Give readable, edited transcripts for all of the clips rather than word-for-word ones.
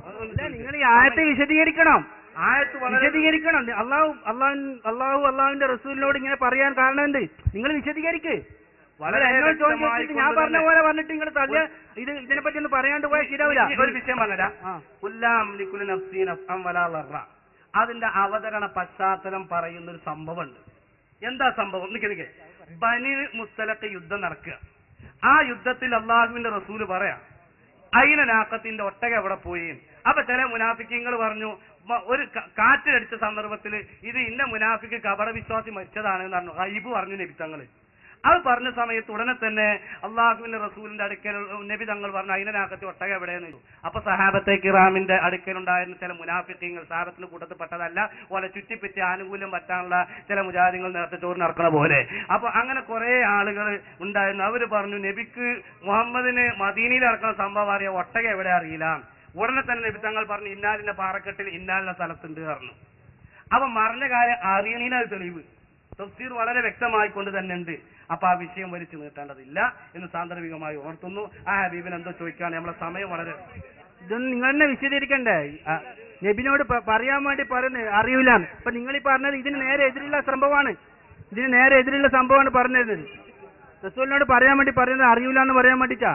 നിങ്ങൾ ഈ ആയത്തെ വിശദീകരിക്കണം. വിശദീകരിക്കണം. അള്ളാഹുവിന്റെ റസൂലിനോട് ഇങ്ങനെ പറയാൻ കാരണമുണ്ട്. നിങ്ങൾ വിശദീകരിക്ക്. ഞാൻ പറഞ്ഞ പോലെ പറഞ്ഞിട്ട് നിങ്ങൾ തള്ളിയ ഇതിനെപ്പറ്റി ഒന്ന് പറയാണ്ട് പോയാൽ ശരിയാവില്ല. ഒരു വിഷയം പറഞ്ഞാ അതിന്റെ അവതരണ പശ്ചാത്തലം പറയുന്ന ഒരു സംഭവമുണ്ട്. എന്താ സംഭവം? നിൽക്കെ ബനി മുസ്തലക്ക് യുദ്ധം നടക്കുക. ആ യുദ്ധത്തിൽ അള്ളാഹുവിന്റെ റസൂല് പറയാം അയിനാക്കത്തിന്റെ ഒട്ടക എവിടെ പോയി. അപ്പൊ ചില മുനാഫിക്കങ്ങൾ പറഞ്ഞു, ഒരു കാറ്റടിച്ച സന്ദർഭത്തിൽ ഇത് ഇന്ന മുനാഫിക്ക് കബറ വിശ്വാസി മരിച്ചതാണെന്ന് പറഞ്ഞു. ഗൈബ് പറഞ്ഞു നബി തങ്ങള്. അത് പറഞ്ഞ സമയത്ത് ഉടനെ തന്നെ അള്ളാഹുവിന്റെ റസൂലിന്റെ അടുക്കൽ നബി തങ്ങൾ പറഞ്ഞു അയിനാക്കത്തി ഒട്ടക എവിടെയെന്ന്. അപ്പൊ സഹാബത്തെ കിറാമിന്റെ അടുക്കലുണ്ടായിരുന്ന ചില മുനാഫിക്കങ്ങൾ സഹാബത്തിന്റെ കൂട്ടത്തിൽ പെട്ടതല്ല, ഓലെ ചുറ്റിപ്പറ്റി ആനുകൂല്യം പറ്റാനുള്ള ചില മുജാഹിദീങ്ങൾ നേരത്തെ ചോറ് നടക്കുന്ന പോലെ. അപ്പൊ അങ്ങനെ കുറെ ആളുകൾ ഉണ്ടായിരുന്നു. അവര് പറഞ്ഞു നബിക്ക് മുഹമ്മദിന് മദീനയിൽ നടക്കുന്ന സംഭവം അറിയാം, ഒട്ടക എവിടെ അറിയില്ല. ഉടനെ തന്നെ നബി തങ്ങൾ പറഞ്ഞു ഇന്നാലിന്റെ പാറക്കെട്ടിൽ ഇന്നാലിന്റെ സ്ഥലത്തുണ്ട് പറഞ്ഞു. അപ്പൊ മറിഞ്ഞ കാര്യം അറിയണീനത് തെളിവ് തഫ്സീർ വളരെ വ്യക്തമായിക്കൊണ്ട് തന്നെ ഉണ്ട്. അപ്പൊ ആ വിഷയം വലിച്ചു നീട്ടേണ്ടതില്ല എന്ന് സാന്ദർഭികമായി ഓർത്തുന്നു. ആ ഹബീബിന് എന്തോ ചോദിക്കാണ്, നമ്മളെ സമയം വളരെ. ഇതൊന്നും നിങ്ങൾ തന്നെ വിശദീകരിക്കണ്ടേ? നബിനോട് പറയാൻ വേണ്ടി പറയുന്നത് അറിയില്ല. അപ്പൊ നിങ്ങൾ ഈ പറഞ്ഞത് ഇതിന് നേരെ എതിരുള്ള സംഭവമാണ്. ഇതിന് നേരെ എതിരുള്ള സംഭവമാണ് പറഞ്ഞിരുന്നത്. റസൂലിനോട് പറയാൻ വേണ്ടി പറയുന്നത് അറിയൂല എന്ന് പറയാൻ വേണ്ടിട്ടാ.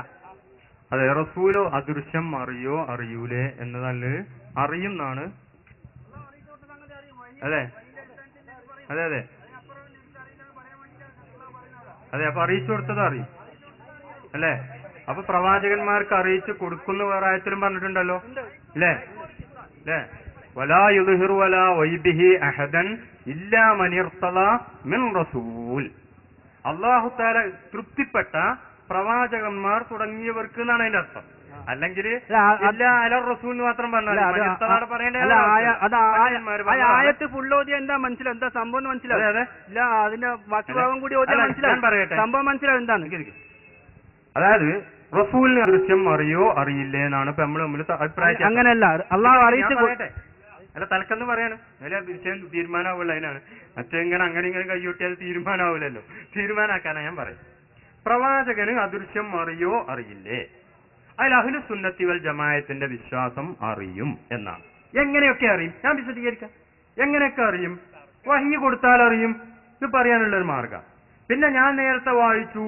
അതെ, റസൂലോ അദൃശ്യം അറിയോ അറിയൂലേ എന്നതല്ല, അറിയും എന്നാണ്. അതെ അതെ അതെ അതെ. അപ്പൊ അറിയിച്ചു കൊടുത്തത് അറിയും അല്ലേ? അപ്പൊ പ്രവാചകന്മാർക്ക് അറിയിച്ചു കൊടുക്കുന്ന വേറെ ആയത്തിലും പറഞ്ഞിട്ടുണ്ടല്ലോ അല്ലേ? അല്ലേ? വലാ യുദ്ഹിറു വലാ വൈബിഹി അഹദൻ ഇല്ലാ മൻ ഇർതദാ മിൻ റസൂൽ. അല്ലാഹു തആല തൃപ്തിപ്പെട്ട പ്രവാചകന്മാർ തുടങ്ങിയവർക്ക് എന്നാണ് അതിന്റെ അർത്ഥം. അല്ലെങ്കിൽ റസൂൽ മാത്രം ആയത്ത് ഫുൾ ഓതിയ എന്താ മനസ്സിലാവും? എന്താ സംഭവം മനസ്സിലാവും? ഇല്ല അതിന്റെ ബാക്കി ഭാഗം കൂടി ഓതിയാൽ മനസ്സിലാവും. സംഭവം മനസ്സിലാവും എന്താണ്. അതായത് റസൂലിന് ദൃശ്യം അറിയോ അറിയില്ലേ എന്നാണ് ഇപ്പൊ നമ്മൾ അഭിപ്രായം. അങ്ങനെയല്ല, അള്ളാഹു അറിയിച്ചു. അല്ല തലക്കെന്ന് പറയാണ്, അല്ല വിഷയം തീരുമാനമാവുള്ള അതിനാണ്. മറ്റെങ്ങനെ അങ്ങനെ ഇങ്ങനെ കൈയൊട്ടിയാൽ തീരുമാനമാവില്ലല്ലോ. തീരുമാനാക്കാനാ ഞാൻ പറയും. പ്രവാചകന് അദൃശ്യം അറിയോ അറിയില്ലേ? അതിൽ അഹ്ലു സുന്നത്തി വൽ ജമാഅത്തിന്റെ വിശ്വാസം അറിയും എന്നാണ്. എങ്ങനെയൊക്കെ അറിയും? ഞാൻ വിശദീകരിക്കാം. എങ്ങനെയൊക്കെ അറിയും? വഹി കൊടുത്താൽ അറിയും. ഇത് പറയാനുള്ളൊരു മാർഗം. പിന്നെ ഞാൻ നേരത്തെ വായിച്ചു,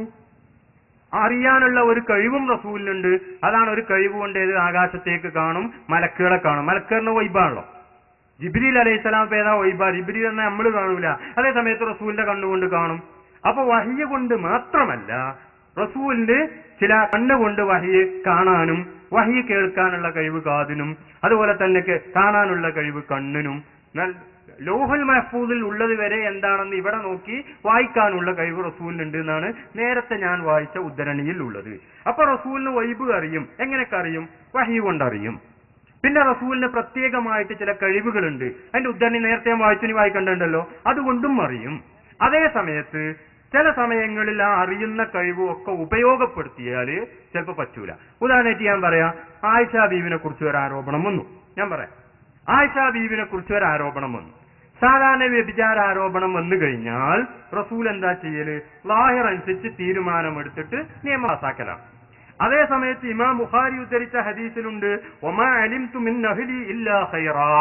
അറിയാനുള്ള ഒരു കഴിവും റസൂലിനുണ്ട്. അതാണ് ഒരു കഴിവ് കൊണ്ട് ഏത് ആകാശത്തേക്ക് കാണും, മലക്കുകളെ കാണും. മലക്കുകളിന് വൈബാണല്ലോ. ജിബ്രീൽ അലൈഹിസ്സലാം പേരാ വൈബ. ജിബ്രീൽ എന്ന നമ്മൾ കാണൂല, അതേ സമയത്ത് റസൂലിന്റെ കണ്ണുകൊണ്ട് കാണും. അപ്പൊ വഹിയ കൊണ്ട് മാത്രമല്ല, റസൂലിന്റെ ചില കണ്ണുകൊണ്ട് വഹിയെ കാണാനും വഹി കേൾക്കാനുള്ള കഴിവ് കാതിനും അതുപോലെ തന്നെ കാണാനുള്ള കഴിവ് കണ്ണിനും, ലോഹുൽ മഹ്ഫൂദിൽ ഉള്ളത് വരെ എന്താണെന്ന് ഇവിടെ നോക്കി വായിക്കാനുള്ള കഴിവ് റസൂലിനുണ്ട് എന്നാണ് നേരത്തെ ഞാൻ വായിച്ച ഉദ്ധരണിയിൽ ഉള്ളത്. അപ്പൊ റസൂലിന് വൈബ് അറിയും. എങ്ങനെയൊക്കെ അറിയും? വഹി കൊണ്ടറിയും. പിന്നെ റസൂലിന് പ്രത്യേകമായിട്ട് ചില കഴിവുകളുണ്ട്. അതിന്റെ ഉദ്ധരണി നേരത്തെ ഞാൻ വായിക്കണ്ടുണ്ടല്ലോ, അതുകൊണ്ടും അറിയും. അതേ സമയത്ത് ചില സമയങ്ങളിൽ ആ അറിയുന്ന കഴിവും ഒക്കെ ഉപയോഗപ്പെടുത്തിയാല് ചിലപ്പോ പറ്റൂല. ഉദാഹരണമായിട്ട് ഞാൻ പറയാം, ആയിഷാ ബീവിനെ കുറിച്ച് ഒരു ആരോപണം വന്നു. ഞാൻ പറയാം, ആയിഷാ ബീവിനെ കുറിച്ച് ഒരു ആരോപണം വന്നു. സാധാരണ വ്യഭിചാര ആരോപണം വന്നു കഴിഞ്ഞാൽ റസൂൽ എന്താ ചെയ്യല്? ലാഹിർ അനുസരിച്ച് തീരുമാനമെടുത്തിട്ട് നിയമം പാസാക്കലാണ്. അതേ സമയത്ത് ഇമാം ബുഖാരി ഉദ്ധരിച്ച ഹദീസിലുണ്ട്, വമാ അലിംതു മിൻ അഹ്ലി ഇല്ലാ ഖൈറാ.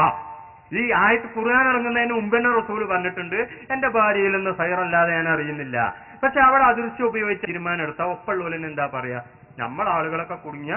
ഈ ആയത്ത് ഖുർആൻ ഇറങ്ങുന്നതിന് മുമ്പ് തന്നെ റസൂൽ പറഞ്ഞിട്ടുണ്ട്, എന്റെ ഭാര്യയിൽ നിന്ന് ഖൈറല്ലാതെ ഞാൻ അറിയുന്നില്ല. പക്ഷെ അവിടെ അദൃശ്യം ഉപയോഗിച്ച് തീരുമാനം എടുത്ത ഒപ്പുള്ളവരിന് എന്താ പറയാ? നമ്മൾ ആളുകളൊക്കെ കുടുങ്ങിയ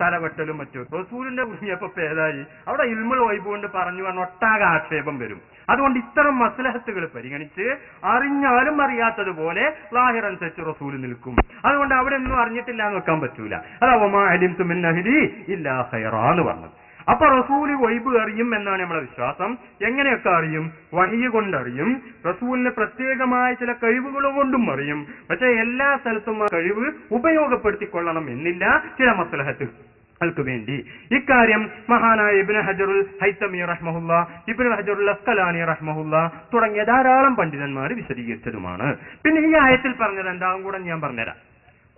തലവെട്ടലും മറ്റും. റസൂലിന്റെ കുടുങ്ങിയപ്പോ പേതായി അവിടെ ഇൽമുൽ വൈബ് കൊണ്ട് പറഞ്ഞു പറഞ്ഞ ഒട്ടാകെ ആക്ഷേപം വരും. അതുകൊണ്ട് ഇത്തരം മസ്ലഹത്തുകൾ പരിഗണിച്ച് അറിഞ്ഞാലും അറിയാത്തതുപോലെ ലാഹിർ അനുസരിച്ച് റസൂൽ നിൽക്കും. അതുകൊണ്ട് അവിടെ ഒന്നും അറിഞ്ഞിട്ടില്ല എന്ന് വെക്കാൻ പറ്റൂല. അതാ വമാ അലിംതു മിൻ അഹ്ലി ഇല്ലാ ഖൈറാ എന്ന് പറഞ്ഞത്. അപ്പൊ റസൂല് വൈബ് അറിയും എന്നാണ് നമ്മളെ വിശ്വാസം. എങ്ങനെയൊക്കെ അറിയും? വഹി കൊണ്ടറിയും. റസൂലിന് പ്രത്യേകമായ ചില കഴിവുകൾ കൊണ്ടും അറിയും. പക്ഷെ എല്ലാ സ്ഥലത്തും ആ കഴിവ് ഉപയോഗപ്പെടുത്തിക്കൊള്ളണം എന്നില്ല, ചില മസ്ലഹത്തുകൾക്ക് വേണ്ടി. ഇക്കാര്യം മഹാനായ ഇബ്നു ഹജറുൽ ഹൈതമി റഹ്മഹുല്ലാ, ഇബ്നു ഹജറുൽ അസ്ഖലാനി റഹ്മഹുല്ലാ തുടങ്ങിയ ധാരാളം പണ്ഡിതന്മാർ വിശദീകരിച്ചതുമാണ്. പിന്നെ ഈ ആയത്തിൽ പറഞ്ഞത് എന്താവും കൂടെ ഞാൻ പറഞ്ഞുതരാം.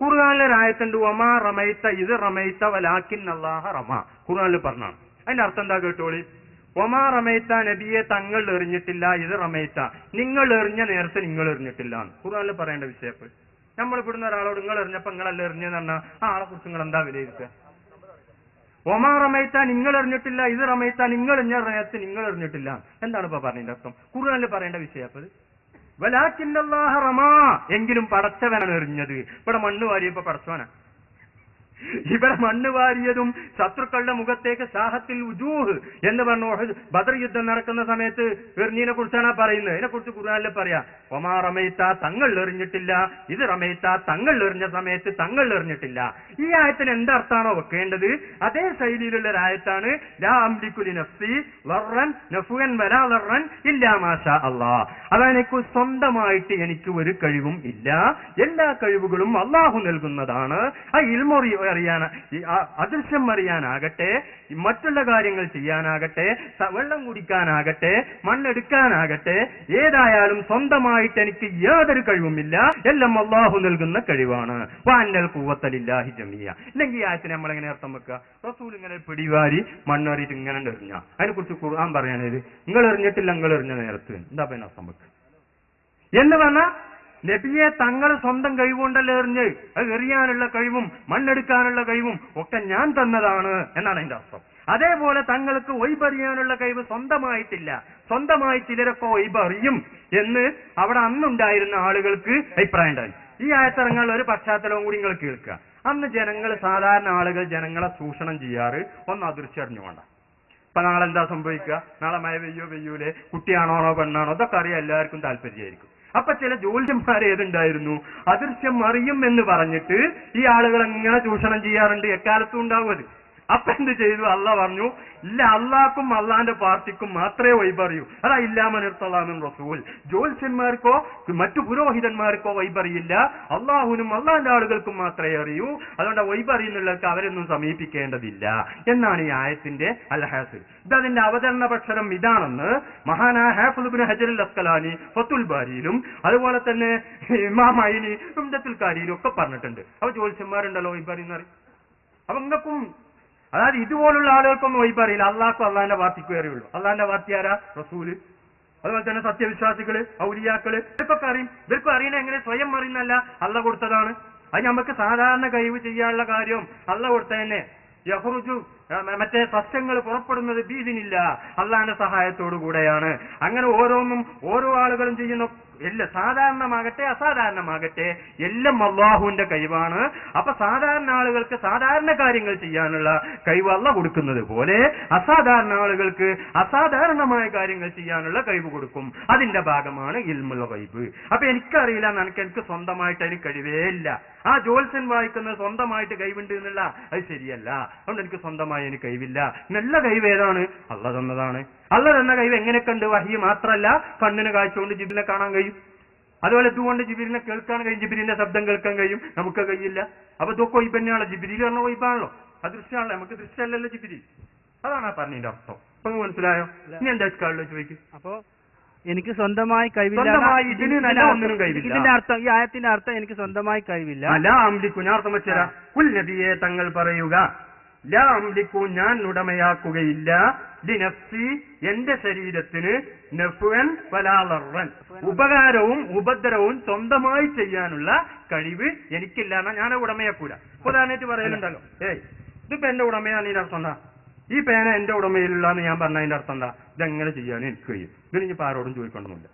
ഖുർആനിലെ ആയത്തുണ്ട്, വമാ റമൈത ഇത് റമൈത വലാകിൻ അല്ലാഹ റമ. ഖുർആനിൽ പറഞ്ഞാണ്. അതിന്റെ അർത്ഥം എന്താ കേട്ടോളി. വമാ റമൈത നബിയെ തങ്ങൾ എറിഞ്ഞിട്ടില്ല, ഇത് റമൈത നിങ്ങൾ എറിഞ്ഞ നേരത്തെ നിങ്ങൾ എറിഞ്ഞിട്ടില്ല. ഖുർആനിൽ പറയേണ്ട വിഷയപ്പ്. നമ്മൾ ഇവിടുന്ന് ഒരാളോട് നിങ്ങൾ എറിഞ്ഞപ്പോ നിങ്ങളല്ല എറിഞ്ഞെന്ന് പറഞ്ഞാൽ ആ ആളെ കുറിച്ച് നിങ്ങൾ എന്താ വിലയിരുത്തുക? ഒമാ റമൈത്ത നിങ്ങൾ എറിഞ്ഞിട്ടില്ല, ഇത് റമൈത്ത നിങ്ങൾ എറിഞ്ഞ റമയത്ത് നിങ്ങൾ എറിഞ്ഞിട്ടില്ല. എന്താണ് ഇപ്പൊ പറഞ്ഞതിന്റെ അർത്ഥം? ഖുർആനിൽ പറയേണ്ട വിഷയം അപ്പൊ വലാകിന്നല്ലാഹ റമാ, എങ്കിലും പടച്ചവനാണ് എറിഞ്ഞത്. ഇവിടെ മണ്ണ് വാരിയപ്പോ പടച്ചവനാ. ഇവിടെ മണ്ണ് വാരിയതും ശത്രുക്കളുടെ മുഖത്തേക്ക് സാഹത്തിൽ ഉജൂഹ് എന്ന് പറഞ്ഞു ബദർ യുദ്ധം നടക്കുന്ന സമയത്ത് എറിഞ്ഞതിനെ കുറിച്ചാണ് പറയുന്നത്. അതിനെക്കുറിച്ച് ഖുർആനിൽ പറയാ ഒമാ റമൈത്ത തങ്ങൾ എറിഞ്ഞിട്ടില്ല, ഇത് റമൈത്ത തങ്ങൾ എറിഞ്ഞ സമയത്ത് തങ്ങൾ എറിഞ്ഞിട്ടില്ല. ഈ ആയത്തിന് എന്തർത്ഥാണോ വെക്കേണ്ടത് അതേ ശൈലിയിലുള്ള ഒരു ആയത്താണ് ലാ അംലികു ലിനഫ്സി ലർറൻ നഫുൻ വലാ ലർറൻ ഇല്ലാ മാഷാ അല്ലാഹ്. അതെനിക്ക് സ്വന്തമായിട്ട് എനിക്ക് ഒരു കഴിവും ഇല്ല, എല്ലാ കഴിവുകളും അള്ളാഹു നൽകുന്നതാണ്. ആ ഇൽമൊറി അറിയാൻ, അദൃശ്യം അറിയാനാകട്ടെ, മറ്റുള്ള കാര്യങ്ങൾ ചെയ്യാനാകട്ടെ, വെള്ളം കുടിക്കാനാകട്ടെ, മണ്ണെടുക്കാനാകട്ടെ, ഏതായാലും സ്വന്തമായിട്ട് എനിക്ക് യാതൊരു കഴിവുമില്ല, എല്ലാം അള്ളാഹു നൽകുന്ന കഴിവാണ്. വാന്നൽ ഖുവ്വത്തലില്ലാഹി ജമിയ. ഇല്ലെങ്കിൽ ആയത്തിന് നമ്മളെങ്ങനെ അർത്ഥം വെക്കുക? റസൂൽ ഇങ്ങനെ പിടിവാരി മണ്ണേറിയിട്ട് ഇങ്ങനെ എറിഞ്ഞ അതിനെ കുറിച്ച് ഖുർആൻ പറയാനത് നിങ്ങൾ എറിഞ്ഞിട്ടില്ല, നിങ്ങൾ എറിഞ്ഞ നേരത്ത് എന്താ പിന്നെ അർത്ഥം വെക്കുക എന്ന് പറഞ്ഞാൽ നബിയെ തങ്ങൾ സ്വന്തം കഴിവുകൊണ്ടല്ലേ എറിഞ്ഞ്, അത് എറിയാനുള്ള കഴിവും മണ്ണെടുക്കാനുള്ള കഴിവും ഒക്കെ ഞാൻ തന്നതാണ് എന്നാണ് അതിന്റെ അർത്ഥം. അതേപോലെ തങ്ങൾക്ക് ഒയ്ബറിയാനുള്ള കഴിവ് സ്വന്തമായിട്ടില്ല, സ്വന്തമായി ചിലരൊക്കെ ഒയ്ബറിയും എന്ന് അവിടെ അന്നുണ്ടായിരുന്ന ആളുകൾക്ക് അഭിപ്രായം ഉണ്ടായി. ഈ ആയത്തിറങ്ങാനുള്ള ഒരു പശ്ചാത്തലവും കൂടി നിങ്ങൾ കേൾക്കുക. അന്ന് ജനങ്ങൾ, സാധാരണ ആളുകൾ ജനങ്ങളെ ചൂഷണം ചെയ്യാറ് ഒന്ന് അദൃശ്യറിഞ്ഞു വേണ്ട. ഇപ്പൊ നാളെ എന്താ സംഭവിക്കുക, നാളെ മഴ പെയ്യൂലേ, കുട്ടിയാണോണോ പെണ്ണാണോ ഇതൊക്കെ അറിയാൻ എല്ലാവർക്കും താല്പര്യമായിരിക്കും. അപ്പൊ ചില ജ്യോത്സ്യന്മാർ ഏതുണ്ടായിരുന്നു, അദൃശ്യം അറിയും എന്ന് പറഞ്ഞിട്ട് ഈ ആളുകൾ എങ്ങനെ ചൂഷണം ചെയ്യാറുണ്ട്, എക്കാലത്തും ഉണ്ടാവും അത്. അപ്പൊ എന്ത് ചെയ്തു? അള്ളാഹ് പറഞ്ഞു ഇല്ല, അള്ളാഹ്ക്കും അള്ളാന്റെ പാർട്ടിക്കും മാത്രമേ വൈബറിയൂ. അതാ ഇല്ലാമനിർത്തലാമിൻ റസൂൽ. ജ്യോത്സ്യന്മാർക്കോ മറ്റു പുരോഹിതന്മാർക്കോ വൈബറിയില്ല, അള്ളാഹുവിനും അള്ളാന്റെ ആളുകൾക്കും മാത്രമേ അറിയൂ. അതുകൊണ്ട് വൈബറിയുന്നുള്ളവർക്ക് അവരൊന്നും സമീപിക്കേണ്ടതില്ല എന്നാണ് ഈ ആയത്തിന്റെ അൽഹാസിൽ. ഇതതിന്റെ അവതരണ പക്ഷരം ഇതാണെന്ന് മഹാനായ ഹാഫിദ് ഇബ്നു ഹജർ അസ്കലാനി ഫത്തുൽ ബാരിയിലും അതുപോലെ തന്നെ ഇമാം ഐനി ഉംദത്തുൽ കാരിയിലും ഒക്കെ പറഞ്ഞിട്ടുണ്ട്. അപ്പൊ ജ്യോത്സ്യന്മാരുണ്ടല്ലോ വൈബറിയെന്ന് പറയും. അപ്പൊ നിങ്ങൾക്കും, അതായത് ഇതുപോലുള്ള ആളുകൾക്കൊന്നും വൈബറിയില്ല, അള്ളാഹ്ക്കും അള്ളാന്റെ പാർട്ടിക്കും അറിയുള്ളൂ. അള്ളാന്റെ പാർട്ടി ആരാ? റസൂല്. അതുപോലെ തന്നെ സത്യവിശ്വാസികള്, ഔലിയാക്കള്, ഇവർക്കൊക്കെ അറിയും. ഇവർക്കും അറിയണ എങ്ങനെ? സ്വയം അറിയുന്നല്ല, അള്ളാഹ് കൊടുത്തതാണ്. അത് നമുക്ക് സാധാരണ കഴിവ് ചെയ്യാനുള്ള കാര്യം അള്ളാഹ് കൊടുത്തതന്നെ. യഹ്റുജു മറ്റേ സസ്യങ്ങൾ പുറപ്പെടുന്നത് ബീദിനില്ല, അള്ളാന്റെ സഹായത്തോടു കൂടെയാണ്. അങ്ങനെ ഓരോന്നും ഓരോ ആളുകളും ചെയ്യുന്ന സാധാരണമാകട്ടെ അസാധാരണമാകട്ടെ എല്ലാം അള്ളാഹുവിന്റെ കഴിവാണ്. അപ്പൊ സാധാരണ ആളുകൾക്ക് സാധാരണ കാര്യങ്ങൾ ചെയ്യാനുള്ള കഴിവ് അള്ളാഹ് കൊടുക്കുന്നത് പോലെ അസാധാരണ ആളുകൾക്ക് അസാധാരണമായ കാര്യങ്ങൾ ചെയ്യാനുള്ള കഴിവ് കൊടുക്കും. അതിന്റെ ഭാഗമാണ് ഇൽമുൽ ഗൈബ്. അപ്പൊ എനിക്കറിയില്ല, എനിക്ക് സ്വന്തമായിട്ട് അതിന് കഴിവേ ഇല്ല. ആ ജ്യോത്സ്യൻ വായിക്കുന്നത് സ്വന്തമായിട്ട് കഴിവുണ്ട് എന്നുള്ള അത് ശരിയല്ല. അതുകൊണ്ട് എനിക്ക് സ്വന്തമായി എനിക്ക് കഴിവില്ല. നല്ല കഴിവ് ഏതാണ്? അള്ളാഹ് തന്നതാണ്. അള്ളാഹ് തന്ന കഴിവ് എങ്ങനെ കണ്ട്? വഹി മാത്രമല്ല, കണ്ണിന് കാഴ്ചകൊണ്ട് ജിബ്രീലിനെ കാണാൻ കഴിയും. അതുപോലെ ഇതുകൊണ്ട് ജിബ്രീലിനെ കേൾക്കാൻ കഴിയും, ജിബ്രീലിന്റെ ശബ്ദം കേൾക്കാൻ കഴിയും. നമുക്ക് കഴിയില്ല. അപ്പൊ ഇതൊക്കെ ഒയ്ബന്നെയാണല്ലോ. ജിബ്രീൽ പറഞ്ഞ ഒയ്ബാണല്ലോ, അദൃശ്യമാണല്ലോ, നമുക്ക് ദൃശ്യമല്ലല്ലോ ജിബ്രീൽ. അതാണ് പറഞ്ഞതിന്റെ അർത്ഥം. അപ്പൊ മനസ്സിലായോ? ഇനി എന്താ ഇസ്കാളിലോ ചോദിക്കും. അപ്പൊ എനിക്ക് സ്വന്തമായി കഴിവില്ല, ഇതിന്റെ അർത്ഥം, ഈ ആയത്തിന്റെ അർത്ഥം എനിക്ക് സ്വന്തമായി കഴിവില്ല. ലാ അംലിക്കു, ഞാൻ അർത്ഥം വെച്ചരാ. കുൽ നബിയെ തങ്ങൾ പറയുക, ലാ അംലിക്കു ഞാൻ ഉടമയാക്കുകയില്ല, ലിനഫ്സി എന്റെ ശരീരത്തിന്, നഫ്വൻ വലാ ലർറൻ ഉപകാരവും ഉപദ്രവവും സ്വന്തമായി ചെയ്യാനുള്ള കഴിവ് എനിക്കില്ല എന്നാ ഞാൻ ഉടമയാക്കൂല. ഉദാഹരണമായിട്ട് പറയലുണ്ടല്ലോ, ഇതിപ്പോ എന്റെ ഉടമയാണ്, ഇതിന്റെ അർത്ഥം എന്താ? ഈ പേന എന്റെ ഉടമയിലുള്ളതെന്ന് ഞാൻ പറഞ്ഞ അതിന്റെ അർത്ഥം എന്താ? ഇതെങ്ങനെ ചെയ്യാനും എനിക്ക് കഴിയും. ഇതിനിപ്പോ ആരോടും ചോദിക്കണമെന്നില്ല.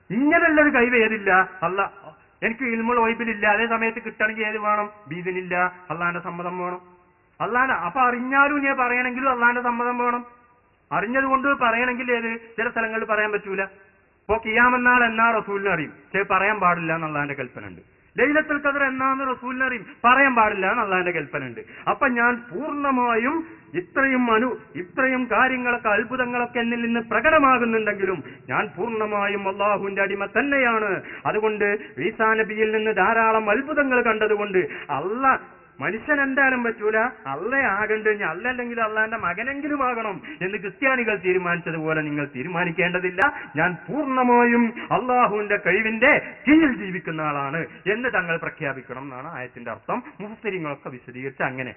ഇങ്ങനെയുള്ളൊരു കഴിവ് ഏതില്ല? അള്ളാഹ്. എനിക്ക് ഇൽമുൽ ഗൈബിലില്ല, അതേ സമയത്ത് കിട്ടണമെങ്കിൽ ഏത് വേണം? ബീദിനില്ല, അള്ളാന്റെ സമ്മതം വേണം. അള്ളാന്റെ അപ്പൊ അറിഞ്ഞാലും ഞാൻ പറയണമെങ്കിലും അള്ളാന്റെ സമ്മതം വേണം. അറിഞ്ഞത് കൊണ്ട് പറയണമെങ്കിൽ ഏത്? ചില സ്ഥലങ്ങളിൽ പറയാൻ പറ്റൂല. ഇപ്പൊ ഖിയാമത്ത് എന്നാ റസൂലിനെ അറിയും, പക്ഷെ പറയാൻ പാടില്ല എന്നുള്ളതിന്റെ കൽപ്പന ഉണ്ട്. ലൈലത്തുൽ ഖദ്ർ എന്നാന്ന് റസൂലിനെ അറിയും, പറയാൻ പാടില്ല എന്നുള്ളതിന്റെ കൽപ്പന ഉണ്ട്. അപ്പൊ ഞാൻ പൂർണ്ണമായും ഇത്രയും കാര്യങ്ങളൊക്കെ അത്ഭുതങ്ങളൊക്കെ എന്നിൽ നിന്ന് പ്രകടമാകുന്നുണ്ടെങ്കിലും ഞാൻ പൂർണ്ണമായും അള്ളാഹുവിന്റെ അടിമ തന്നെയാണ്. അതുകൊണ്ട് ഈസാ നബിയിൽ നിന്ന് ധാരാളം അത്ഭുതങ്ങൾ കണ്ടതുകൊണ്ട് മനുഷ്യൻ എന്തായാലും പറ്റൂല, അള്ളേ ആകണ്ട, അല്ല അല്ലെങ്കിൽ അള്ളാന്റെ മകനെങ്കിലും ആകണം എന്ന് ക്രിസ്ത്യാനികൾ തീരുമാനിച്ചതുപോലെ നിങ്ങൾ തീരുമാനിക്കേണ്ടതില്ല. ഞാൻ പൂർണ്ണമായും അള്ളാഹുവിന്റെ കഴിവിന്റെ കീഴിൽ ജീവിക്കുന്ന ആളാണ് എന്ന് തങ്ങൾ പ്രഖ്യാപിക്കണം എന്നാണ് ആയത്തിന്റെ അർത്ഥം. മുഫസ്സിരിങ്ങളൊക്കെ വിശദീകരിച്ച് അങ്ങനെ